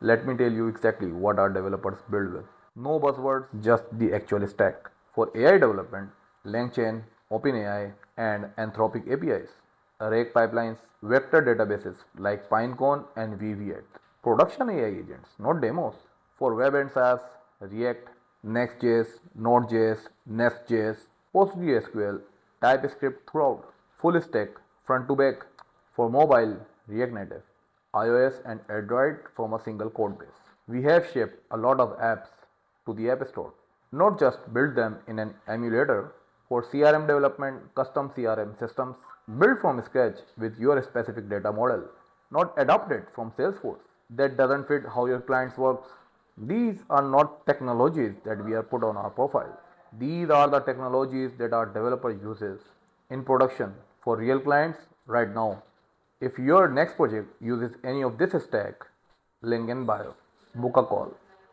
Let me tell you exactly what our developers build with. No buzzwords, just the actual stack. For AI development, LangChain, OpenAI, and Anthropic APIs. Rake pipelines, vector databases like Pinecone and VV8. Production AI agents, not demos. For web and SaaS, React, Next.js, Node.js, Nest.js, PostgreSQL, TypeScript throughout. Full stack, front to back. For mobile, React Native, iOS and Android from a single code base. We have shipped a lot of apps to the App Store, not just build them in an emulator. For CRM development, custom CRM systems built from scratch with your specific data model, not adopted from Salesforce that doesn't fit how your clients works. These are not technologies that we are put on our profile. These are the technologies that our developer uses in production for real clients right now. If your next project uses any of this stack, link in bio. Book a call.